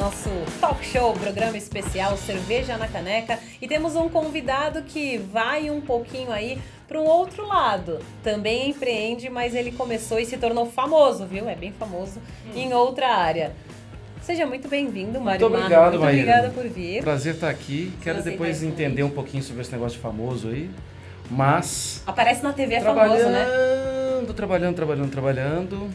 nosso talk show, programa especial Cerveja na Caneca, e temos um convidado que vai um pouquinho aí para um outro lado. Também empreende, mas ele começou e se tornou famoso, viu? É bem famoso em outra área. Seja muito bem-vindo, Mário Marra. Muito obrigado, Muito obrigada por vir. Prazer estar aqui. Quero depois entender um pouquinho sobre esse negócio de famoso aí. Mas... Aparece na TV, é famoso, né? Trabalhando.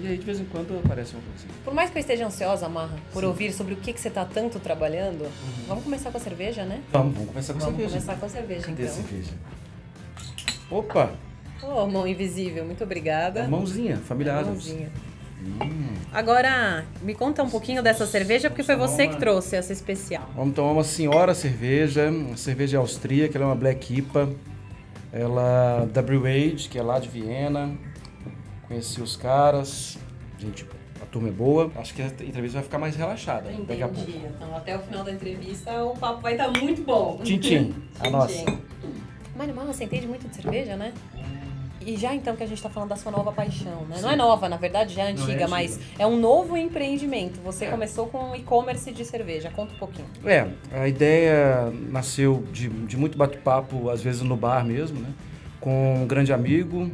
E aí, de vez em quando, aparece uma coisa. Por mais que eu esteja ansiosa, Marra, por ouvir sobre o que você está tanto trabalhando, vamos começar com a cerveja, né? Vamos começar com a cerveja. Vamos começar com a cerveja, Cadê então. a cerveja? Opa! Oh, mão invisível, muito obrigada. A mãozinha, familiares. Mãozinha. Agora, me conta um pouquinho dessa cerveja, porque foi você que trouxe essa especial. Vamos tomar uma senhora cerveja, uma cerveja austríaca, ela é uma Black IPA. Ela da Brew Age, que é lá de Viena. Conheci os caras, gente, a turma é boa. Acho que a entrevista vai ficar mais relaxada daqui a pouco. Então, até o final da entrevista, o papo vai estar muito bom. Tchim, a nossa. Mário Marra, você entende muito de cerveja, né? E já então que a gente tá falando da sua nova paixão, né? Sim. Não é nova, na verdade, já é antiga, mas é um novo empreendimento. Você começou com e-commerce de cerveja. Conta um pouquinho. A ideia nasceu de muito bate-papo, às vezes no bar mesmo, né? Com um grande amigo,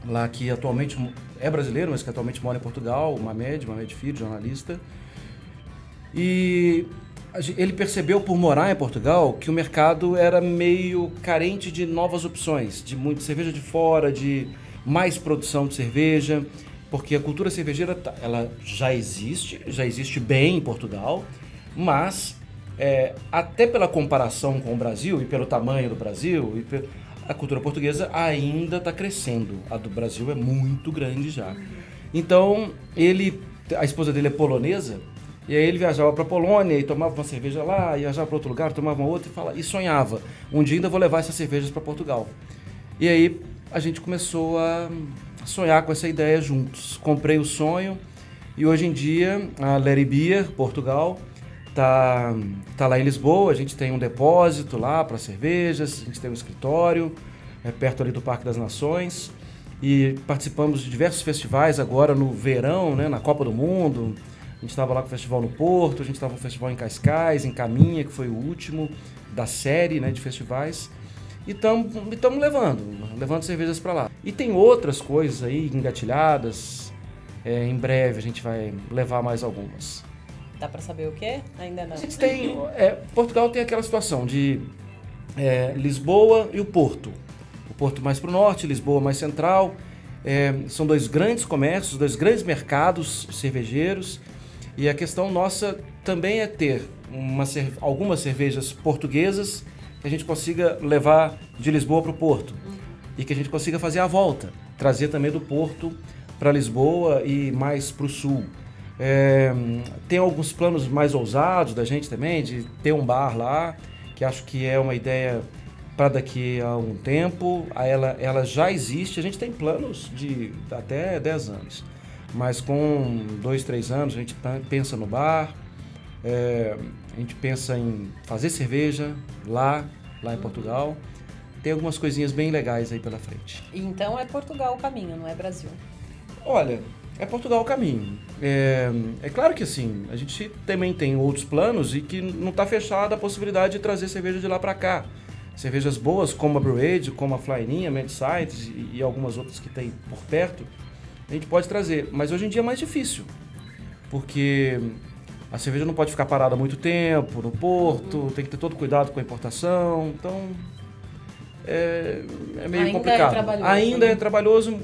lá que atualmente é brasileiro, mas que atualmente mora em Portugal, o Mamed Filho, jornalista. E ele percebeu, por morar em Portugal, que o mercado era meio carente de novas opções, de muita cerveja de fora, de mais produção de cerveja, porque a cultura cervejeira ela já existe bem em Portugal, mas até pela comparação com o Brasil e pelo tamanho do Brasil, a cultura portuguesa ainda está crescendo. A do Brasil é muito grande já. Então, a esposa dele é polonesa, e aí ele viajava para a Polônia e tomava uma cerveja lá, viajava para outro lugar, tomava uma outra e sonhava. Um dia ainda vou levar essas cervejas para Portugal. E aí a gente começou a sonhar com essa ideia juntos. Comprei o sonho e hoje em dia a Larry Beer, Portugal, tá lá em Lisboa. A gente tem um depósito lá para cervejas, a gente tem um escritório perto ali do Parque das Nações e participamos de diversos festivais agora no verão, né, na Copa do Mundo. A gente estava lá com o festival no Porto, a gente estava com o festival em Cascais, em Caminha, que foi o último da série, né, de festivais. E estamos levando cervejas para lá. E tem outras coisas aí engatilhadas. Em breve a gente vai levar mais algumas. Dá para saber o quê? Ainda não. A gente tem... Portugal tem aquela situação de Lisboa e o Porto. O Porto mais para o norte, Lisboa mais central. São dois grandes comércios, dois grandes mercados cervejeiros. E a questão nossa também é ter algumas cervejas portuguesas que a gente consiga levar de Lisboa para o Porto. E que a gente consiga fazer a volta, trazer também do Porto para Lisboa e mais para o sul. Tem alguns planos mais ousados da gente também, de ter um bar lá, que acho que é uma ideia para daqui a um tempo. Ela já existe, a gente tem planos de até 10 anos. Mas com 2, 3 anos a gente pensa no bar, a gente pensa em fazer cerveja lá em Portugal. Tem algumas coisinhas bem legais aí pela frente. Então é Portugal o caminho, não é Brasil? Olha, é Portugal o caminho. É claro que assim, a gente também tem outros planos e que não está fechada a possibilidade de trazer cerveja de lá para cá. Cervejas boas como a Brew Age, como a Flyninha, Medsites e algumas outras que tem por perto, a gente pode trazer, mas hoje em dia é mais difícil, porque a cerveja não pode ficar parada há muito tempo no porto, tem que ter todo cuidado com a importação, então é meio complicado. Ainda é trabalhoso,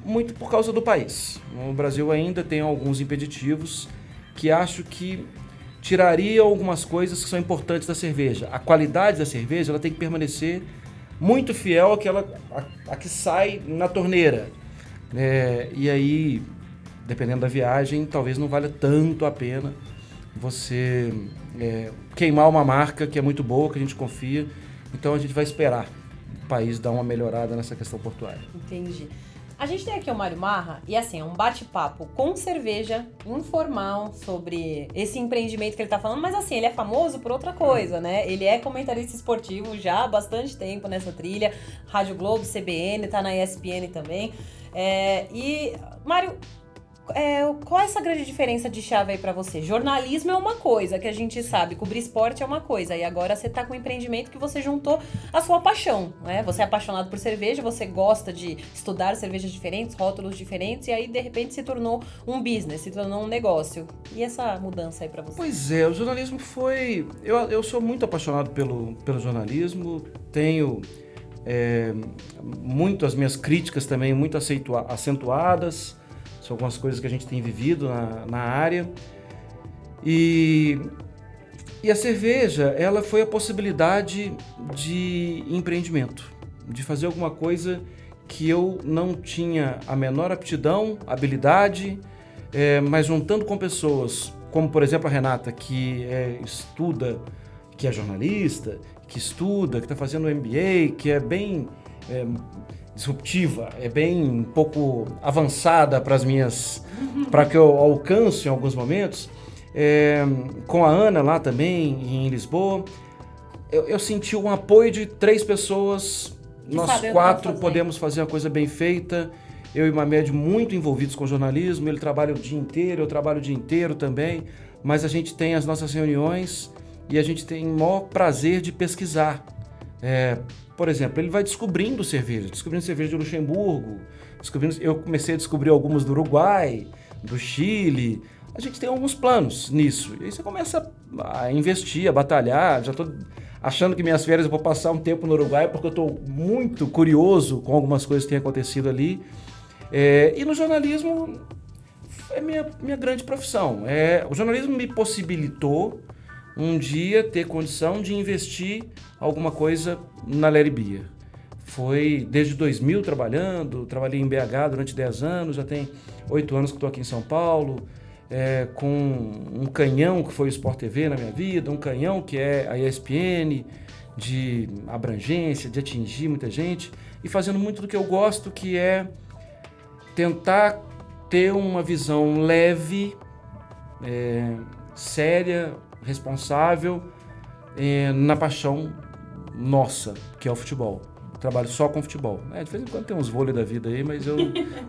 muito por causa do país. O Brasil ainda tem alguns impeditivos que acho que tiraria algumas coisas que são importantes da cerveja. A qualidade da cerveja ela tem que permanecer muito fiel à que sai na torneira. E aí, dependendo da viagem, talvez não valha tanto a pena você queimar uma marca que é muito boa, que a gente confia. Então a gente vai esperar o país dar uma melhorada nessa questão portuária. Entendi. A gente tem aqui o Mário Marra e assim, é um bate-papo com cerveja, informal, sobre esse empreendimento que ele tá falando, mas assim, ele é famoso por outra coisa, né? Ele é comentarista esportivo já há bastante tempo nessa trilha, Rádio Globo, CBN, tá na ESPN também. E, Mário, qual é essa grande diferença de chave aí pra você? Jornalismo é uma coisa que a gente sabe, cobrir esporte é uma coisa, e agora você tá com um empreendimento que você juntou a sua paixão, né? Você é apaixonado por cerveja, você gosta de estudar cervejas diferentes, rótulos diferentes, e aí de repente se tornou um business, se tornou um negócio. E essa mudança aí pra você? Pois é, o jornalismo foi... Eu sou muito apaixonado pelo jornalismo, tenho muito as minhas críticas também muito acentuadas, são algumas coisas que a gente tem vivido na área. E a cerveja, ela foi a possibilidade de empreendimento, de fazer alguma coisa que eu não tinha a menor aptidão, habilidade, mas juntando com pessoas, como por exemplo a Renata, que estuda, que é jornalista, que estuda, que está fazendo MBA, que é bem disruptiva, é bem um pouco avançada para que eu alcance em alguns momentos. Com a Ana lá também, em Lisboa, eu senti um apoio de 3 pessoas, nós 4 podemos fazer a coisa bem feita. Eu e o Mamed muito envolvidos com jornalismo, ele trabalha o dia inteiro, eu trabalho o dia inteiro também, mas a gente tem as nossas reuniões e a gente tem o maior prazer de pesquisar. Por exemplo, ele vai descobrindo cerveja de Luxemburgo, eu comecei a descobrir algumas do Uruguai, do Chile. A gente tem alguns planos nisso. E aí você começa a investir, a batalhar. Já estou achando que minhas férias eu vou passar um tempo no Uruguai, porque eu estou muito curioso com algumas coisas que têm acontecido ali. E no jornalismo é minha grande profissão. O jornalismo me possibilitou um dia ter condição de investir alguma coisa na Larry Beer. Foi desde 2000 trabalhei em BH durante 10 anos, já tem 8 anos que estou aqui em São Paulo, com um canhão que foi o Sport TV na minha vida, um canhão que é a ESPN, de abrangência, de atingir muita gente, e fazendo muito do que eu gosto, que é tentar ter uma visão leve, séria, responsável, na paixão nossa, que é o futebol. Eu trabalho só com futebol. De vez em quando tem uns vôlei da vida aí,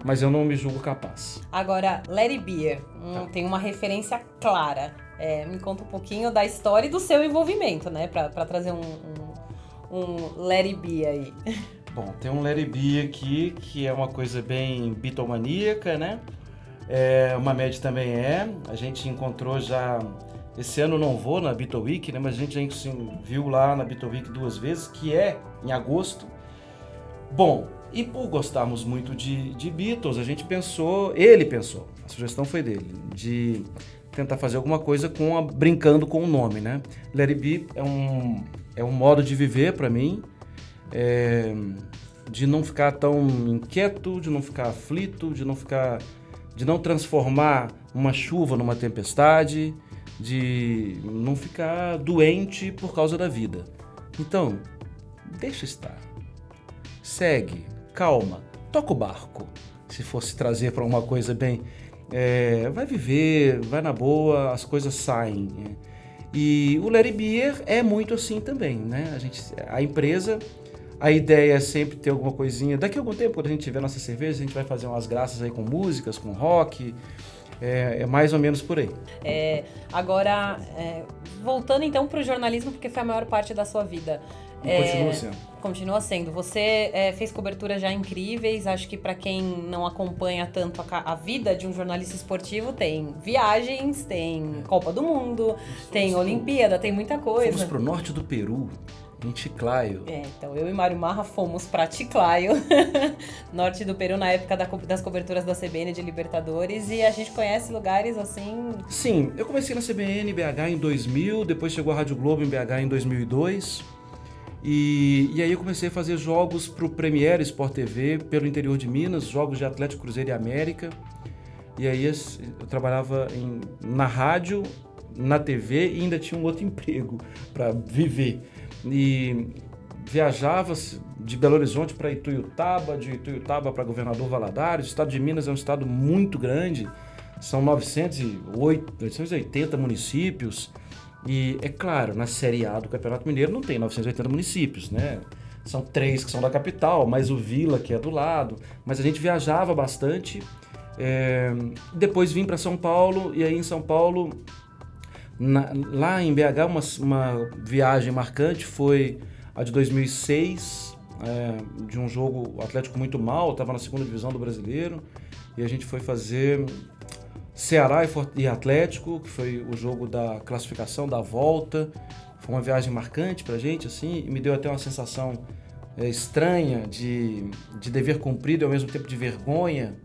mas eu não me julgo capaz. Agora, Larry Beer, tem uma referência clara. Me conta um pouquinho da história e do seu envolvimento, né? Pra trazer um Larry Beer aí. Bom, tem um Larry Beer aqui, que é uma coisa bem bitomaníaca, né? O Mamed também a gente encontrou já... Esse ano eu não vou na Beatle Week, né? Mas a gente já viu lá na Beatle Week 2 vezes, que é em agosto. Bom, e por gostarmos muito de Beatles, ele pensou, a sugestão foi dele, de tentar fazer alguma coisa brincando com o nome, né? Larry B é um modo de viver para mim, de não ficar tão inquieto, de não ficar aflito, de não transformar uma chuva numa tempestade, de não ficar doente por causa da vida. Então, deixa estar. Segue, calma, toca o barco. Se fosse trazer para uma coisa bem... vai viver, vai na boa, as coisas saem. E o Larry Beer é muito assim também, né? A empresa, a ideia é sempre ter alguma coisinha. Daqui a algum tempo, quando a gente tiver nossa cerveja, a gente vai fazer umas graças aí com músicas, com rock... É mais ou menos por aí. Agora, voltando então para o jornalismo, porque foi a maior parte da sua vida. Continua sendo. Continua sendo. Você fez coberturas já incríveis. Acho que para quem não acompanha tanto a vida de um jornalista esportivo, tem viagens, tem Copa do Mundo, tem Olimpíada, tem muita coisa. Fomos para o norte do Peru, em Chiclayo. Então eu e Mário Marra fomos para Chiclayo, norte do Peru, na época das coberturas da CBN de Libertadores, e a gente conhece lugares assim... Sim, eu comecei na CBN BH em 2000, depois chegou a Rádio Globo em BH em 2002, e aí eu comecei a fazer jogos para o Premier Sport TV pelo interior de Minas, jogos de Atlético, Cruzeiro e América, e aí eu trabalhava na rádio, na TV e ainda tinha um outro emprego para viver. E viajava de Belo Horizonte para Ituiutaba, de Ituiutaba para Governador Valadares. O estado de Minas é um estado muito grande, são 980 municípios. E é claro, na Série A do Campeonato Mineiro não tem 980 municípios, né? São 3 que são da capital, mais o Vila, que é do lado. Mas a gente viajava bastante Depois vim para São Paulo, e aí em São Paulo, lá em BH, uma viagem marcante foi a de 2006, de um jogo, o Atlético muito mal, estava na segunda divisão do Brasileiro, e a gente foi fazer Ceará e Atlético, que foi o jogo da classificação, da volta. Foi uma viagem marcante pra gente, assim, e me deu até uma sensação estranha de dever cumprido e ao mesmo tempo de vergonha,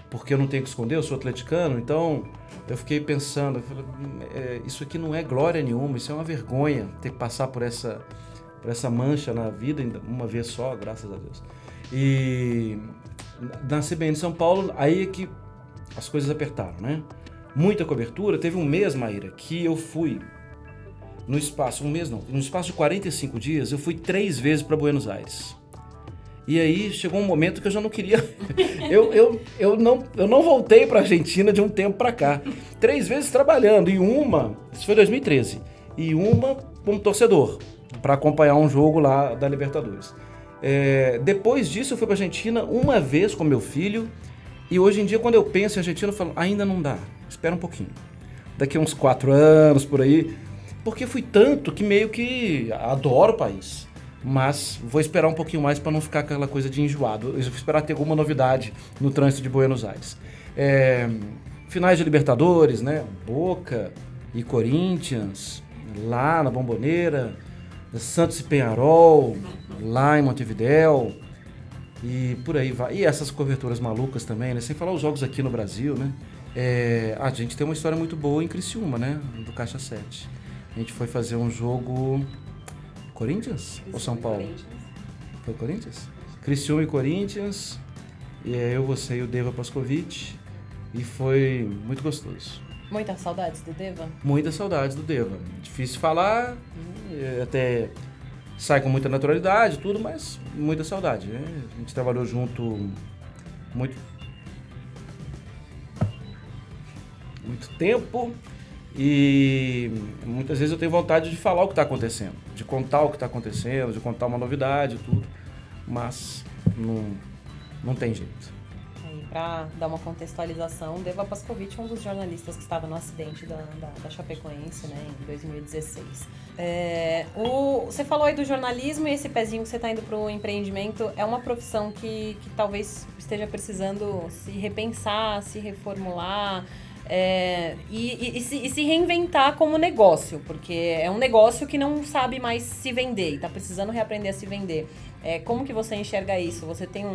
porque eu não tenho que esconder, eu sou atleticano. Então eu fiquei pensando, isso aqui não é glória nenhuma, isso é uma vergonha, ter que passar por essa mancha na vida uma vez só, graças a Deus. E na CBN de São Paulo, aí é que as coisas apertaram, né? Muita cobertura. Teve um mês, Maíra, que eu fui no espaço de 45 dias, eu fui 3 vezes para Buenos Aires. E aí chegou um momento que eu já não queria... eu não voltei para a Argentina de um tempo para cá. 3 vezes trabalhando, e isso foi 2013, e uma como torcedor, para acompanhar um jogo lá da Libertadores. Depois disso eu fui para a Argentina uma vez com meu filho, e hoje em dia quando eu penso em Argentina eu falo, ainda não dá, espera um pouquinho. Daqui a uns 4 anos, por aí, porque fui tanto que meio que adoro o país. Mas vou esperar um pouquinho mais para não ficar aquela coisa de enjoado. Eu vou esperar ter alguma novidade no trânsito de Buenos Aires. Finais de Libertadores, né? Boca e Corinthians, lá na Bombonera, Santos e Peñarol, lá em Montevidéu, e por aí vai. E essas coberturas malucas também, né? Sem falar os jogos aqui no Brasil, né? A gente tem uma história muito boa em Criciúma, né? Do Caixa 7. A gente foi fazer um jogo... Corinthians ou São Paulo? Foi Corinthians? Criciúma e Corinthians. E eu, você e o Deva Pascovitch. E foi muito gostoso. Muitas saudades do Deva? Muitas saudades do Deva. Difícil falar, até sai com muita naturalidade, tudo, mas muita saudade, né? A gente trabalhou junto muito tempo. E muitas vezes eu tenho vontade de falar o que está acontecendo, de contar o que está acontecendo, de contar uma novidade, tudo, mas não tem jeito. Para dar uma contextualização, Deva Pascovitch é um dos jornalistas que estava no acidente da Chapecoense, né, em 2016. Você falou aí do jornalismo, e esse pezinho que você está indo para o empreendimento é uma profissão que talvez esteja precisando se repensar, se reformular, e se reinventar como negócio, porque é um negócio que não sabe mais se vender e está precisando reaprender a se vender. Como que você enxerga isso? Você tem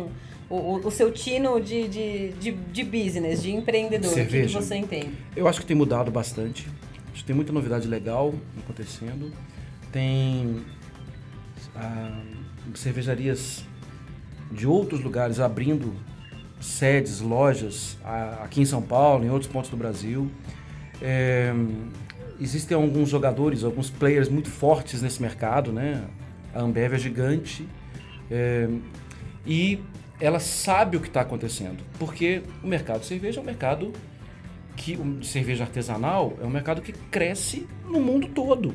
o seu tino de business, de empreendedor. Cerveja. O que você entende? Eu acho que tem mudado bastante. Acho que tem muita novidade legal acontecendo. Tem cervejarias de outros lugares abrindo sedes, lojas aqui em São Paulo, em outros pontos do Brasil. Existem alguns jogadores, alguns players muito fortes nesse mercado, né? A Ambev é gigante, e ela sabe o que está acontecendo, porque o mercado de cerveja é um mercado de cerveja artesanal é um mercado que cresce no mundo todo,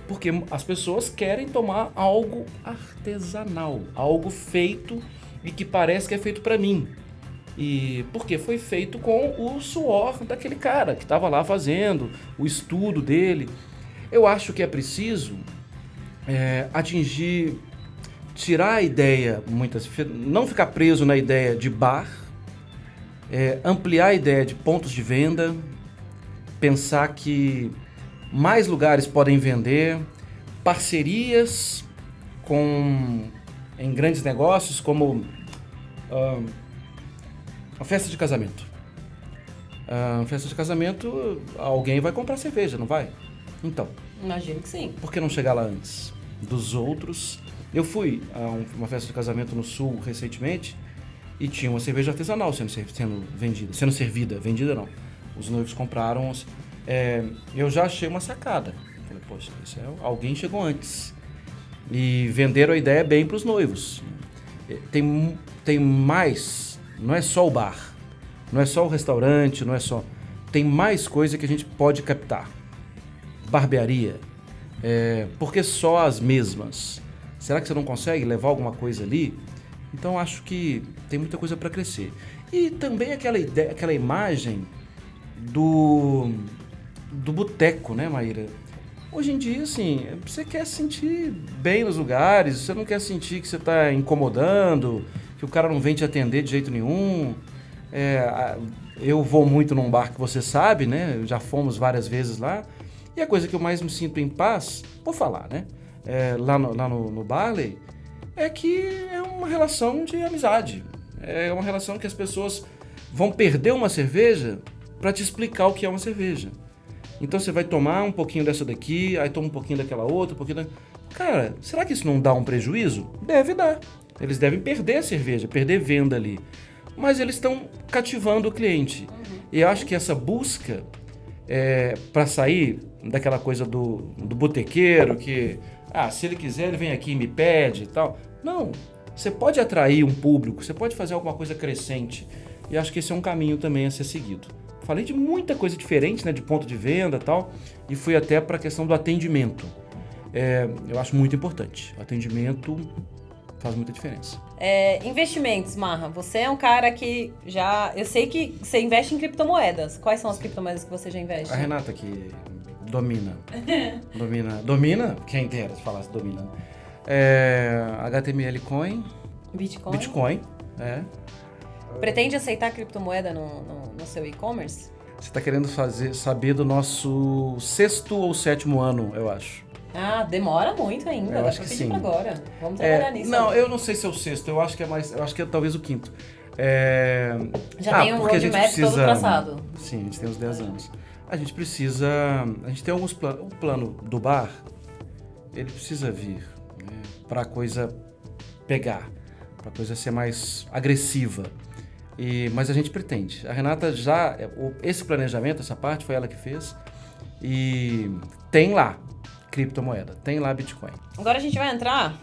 porque as pessoas querem tomar algo artesanal, algo feito e que parece que é feito para mim. E porque foi feito com o suor daquele cara que estava lá fazendo, o estudo dele. Eu acho que é preciso tirar a ideia, não ficar preso na ideia de bar, ampliar a ideia de pontos de venda, pensar que mais lugares podem vender, parcerias em grandes negócios como a festa de casamento. Festa de casamento, alguém vai comprar cerveja, não vai? Então, imagino que sim. Por que não chegar lá antes dos outros? Eu fui a uma festa de casamento no Sul recentemente e tinha uma cerveja artesanal sendo servida. Vendida não. Os noivos compraram. Eu já achei uma sacada. Falei, poxa, alguém chegou antes. E venderam a ideia bem para os noivos. Tem mais, não é só o bar, não é só o restaurante, tem mais coisa que a gente pode captar. Barbearia, por que só as mesmas? Será que você não consegue levar alguma coisa ali? Então acho que tem muita coisa para crescer. E também aquela ideia, aquela imagem do boteco, né, Maíra? Hoje em dia, assim, você quer se sentir bem nos lugares, você não quer sentir que você está incomodando, que o cara não vem te atender de jeito nenhum. Eu vou muito num bar que você sabe, né? Já fomos várias vezes lá. E a coisa que eu mais me sinto em paz, vou falar, né? Lá no Barley, é que é uma relação de amizade. É uma relação que as pessoas vão perder uma cerveja para te explicar o que é uma cerveja. Então você vai tomar um pouquinho dessa daqui, aí toma um pouquinho daquela outra, um pouquinho da... Cara, será que isso não dá um prejuízo? Deve dar. Eles devem perder a cerveja, perder venda ali. Mas eles estão cativando o cliente. E eu acho que essa busca para sair daquela coisa do botequeiro, que se ele quiser ele vem aqui e me pede e tal. Não, você pode atrair um público, você pode fazer alguma coisa crescente. E acho que esse é um caminho também a ser seguido. Falei de muita coisa diferente, né, de ponto de venda e tal, e fui até para a questão do atendimento. Eu acho muito importante. O atendimento faz muita diferença. Investimentos, Marra. Você é um cara que eu sei que você investe em criptomoedas. Quais são as criptomoedas que você já investe? A Renata que domina. Domina? Quem dera se falasse domina. HTML Coin. Bitcoin. Pretende aceitar criptomoeda no seu e-commerce? Você está querendo saber do nosso 6º ou 7º ano, eu acho. Demora muito ainda. Eu acho que sim. Agora. Vamos trabalhar nisso. Não, eu não sei se é o 6º. Eu acho que é mais. Eu acho que é talvez o 5º. Já tem um roadmap todo traçado. Sim, a gente tem uns 10 anos. A gente precisa. A gente tem alguns planos. O plano do bar, ele precisa vir, né, para a coisa pegar, para a coisa ser mais agressiva. Mas a gente pretende. A Renata esse planejamento, essa parte foi ela que fez. E tem lá criptomoeda, tem lá Bitcoin. Agora a gente vai entrar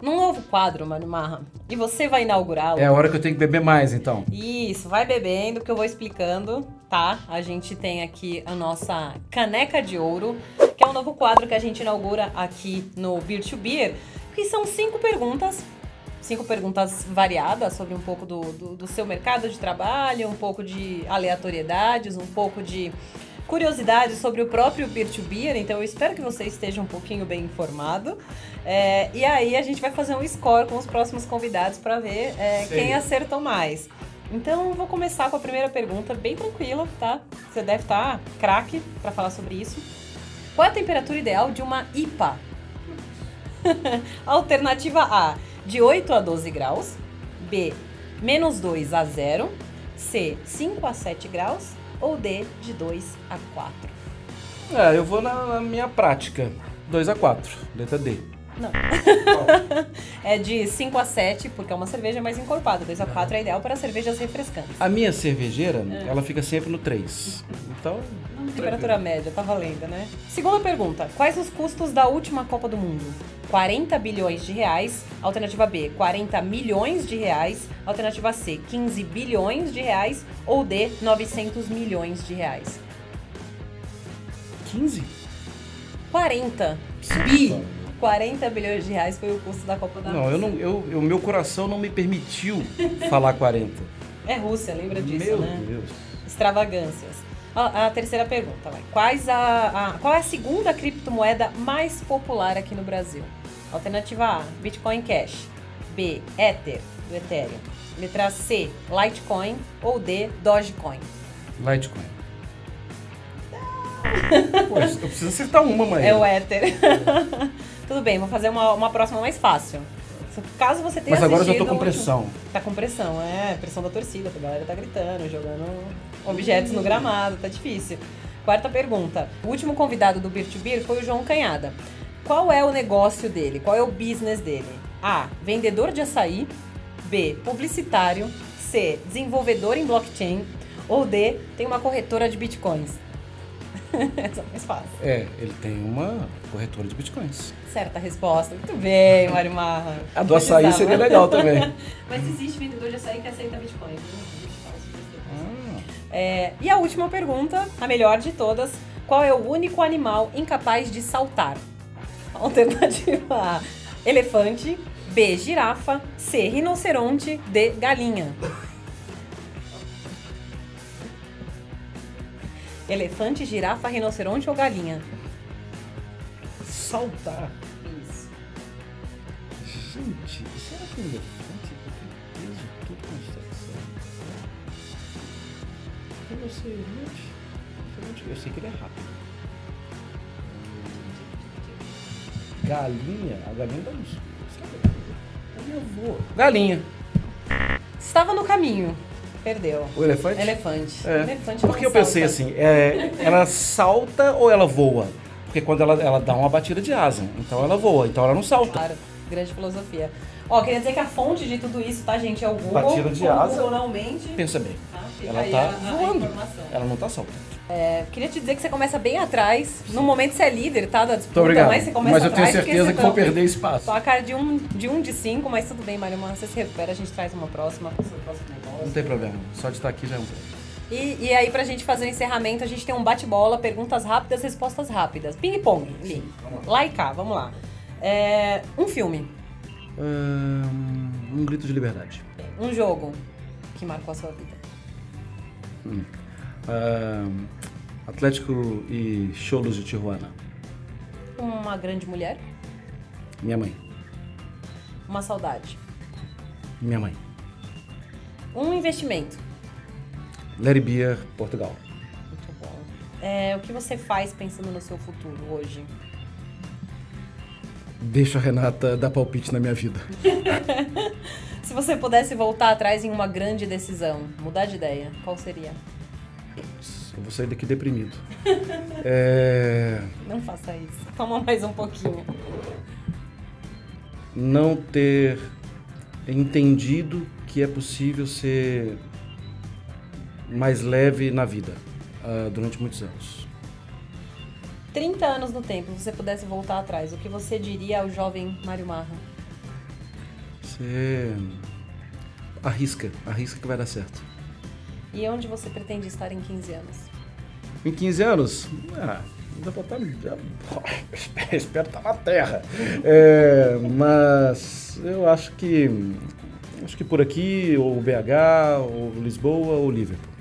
num novo quadro, Mano Marra. E você vai inaugurá-lo. É a hora que eu tenho que beber mais, então. Isso, vai bebendo que eu vou explicando, tá? A gente tem aqui a nossa caneca de ouro, que é um novo quadro que a gente inaugura aqui no Beer to Beer, que são 5 perguntas. 5 perguntas variadas sobre um pouco do seu mercado de trabalho, um pouco de aleatoriedades, um pouco de curiosidades sobre o próprio Beer to Beer. Então eu espero que você esteja um pouquinho bem informado. E aí a gente vai fazer um score com os próximos convidados para ver quem acertou mais. Então eu vou começar com a primeira pergunta, bem tranquila, tá? Você deve estar craque para falar sobre isso. Qual é a temperatura ideal de uma IPA? Alternativa A, de 8 a 12 graus. B, -2 a 0. C, 5 a 7 graus. Ou D, de 2 a 4. Eu vou na minha prática. 2 a 4, letra D. Não. É de 5 a 7, porque é uma cerveja mais encorpada. 2 a 4 é ideal para cervejas refrescantes. A minha cervejeira, ela fica sempre no 3. Então, temperatura média, tá valendo, né? Segunda pergunta. Quais os custos da última Copa do Mundo? 40 bilhões de reais. Alternativa B, 40 milhões de reais. Alternativa C, 15 bilhões de reais. Ou D, 900 milhões de reais. 15? 40. Bi. 40 bilhões de reais foi o custo da Copa da Rússia. Não, meu coração não me permitiu falar 40. É Rússia, lembra disso, Meu né? Deus. Extravagâncias. A terceira pergunta, vai. Qual é a segunda criptomoeda mais popular aqui no Brasil? Alternativa A, Bitcoin Cash. B, Ether, do Ethereum. Letra C, Litecoin. Ou D, Dogecoin. Litecoin. Pô, eu preciso acertar uma, mãe. É o Ether. Tudo bem, vou fazer uma próxima mais fácil. Caso você tenha Mas agora eu já tô assistido com pressão. Tá com pressão, pressão da torcida, a galera tá gritando, jogando objetos no gramado, tá difícil. Quarta pergunta. O último convidado do Beer to Beer foi o João Canhada. Qual é o negócio dele? Qual é o business dele? A, vendedor de açaí. B, publicitário. C, desenvolvedor em blockchain. Ou D, tem uma corretora de bitcoins. Essa é mais fácil. Ele tem uma corretora de bitcoins. Certa resposta. Muito bem, Mário Marra. A do açaí seria legal também. Mas existe vendedor de açaí que aceita bitcoin. E a última pergunta, a melhor de todas. Qual é o único animal incapaz de saltar? Alternativa A, elefante. B, girafa. C, rinoceronte. D, galinha. Elefante, girafa, rinoceronte ou galinha? Saltar. Isso. Gente, será que o elefante tem peso tudo consegue ser? Rinoceronte. Eu sei que ele é rápido. Galinha. A galinha dá uns. Galinha voa. Galinha. Estava no caminho. Perdeu. O elefante? Elefante. É. Elefante Porque não eu pensei salta. assim, ela salta ou ela voa? Porque quando ela dá uma batida de asa, então ela voa, então ela não salta. Claro, grande filosofia. Ó, queria dizer que a fonte de tudo isso, tá, gente, é o Google. Batida de O asa. Google não mente. Pensa bem, Tá? Fica ela aí tá a voando, informação. ela não tá saltando. Queria te dizer que você começa bem atrás. No momento você é líder, tá, da disputa, Muito obrigado, mas você começa mas eu tenho atrás porque certeza você que vou tá- perder espaço. Placar de 5, mas tudo bem, Mário, você se recupera, a gente traz uma próxima com o seu próximo negócio. Não tem problema, só de estar aqui já é um prêmio. E aí, pra gente fazer o encerramento, a gente tem um bate-bola, perguntas rápidas, respostas rápidas. Ping-pong, Li. Lá e cá, vamos lá. Um filme, Um grito de liberdade. um jogo que marcou a sua vida. Atlético e Xolos de Tijuana. Uma grande mulher, Minha mãe. uma saudade. Minha mãe. Um investimento. Larry Beer, Portugal. Muito bom. O que você faz pensando no seu futuro hoje? Deixa a Renata dar palpite na minha vida. Se você pudesse voltar atrás em uma grande decisão, mudar de ideia, qual seria? Eu vou sair daqui deprimido. Não faça isso. Toma mais um pouquinho. Não ter entendido que é possível ser mais leve na vida durante muitos anos. 30 anos no tempo, se você pudesse voltar atrás, o que você diria ao jovem Mário Marra? Você arrisca que vai dar certo. E onde você pretende estar em 15 anos? Em 15 anos, ainda vou estar, espero estar na Terra. Mas eu acho que por aqui, ou BH, ou Lisboa, ou Liverpool,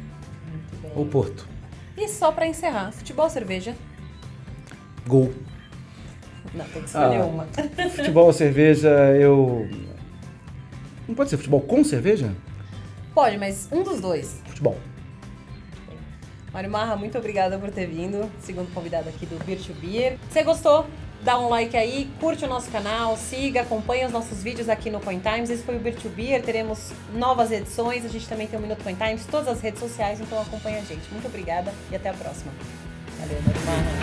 Muito bem. ou Porto. E só pra encerrar, futebol ou cerveja? Gol. Não, tem que escolher uma. Futebol ou cerveja, Não pode ser futebol com cerveja? Pode, mas um dos dois. Futebol. Mário Marra, muito obrigada por ter vindo, segundo convidado aqui do Beer to Beer. Se gostou, dá um like aí, curte o nosso canal, siga, acompanha os nossos vídeos aqui no Coin Times. Esse foi o Beer to Beer, teremos novas edições, a gente também tem o Minuto Coin Times, todas as redes sociais, então acompanha a gente. Muito obrigada e até a próxima. Valeu, Mário Marra.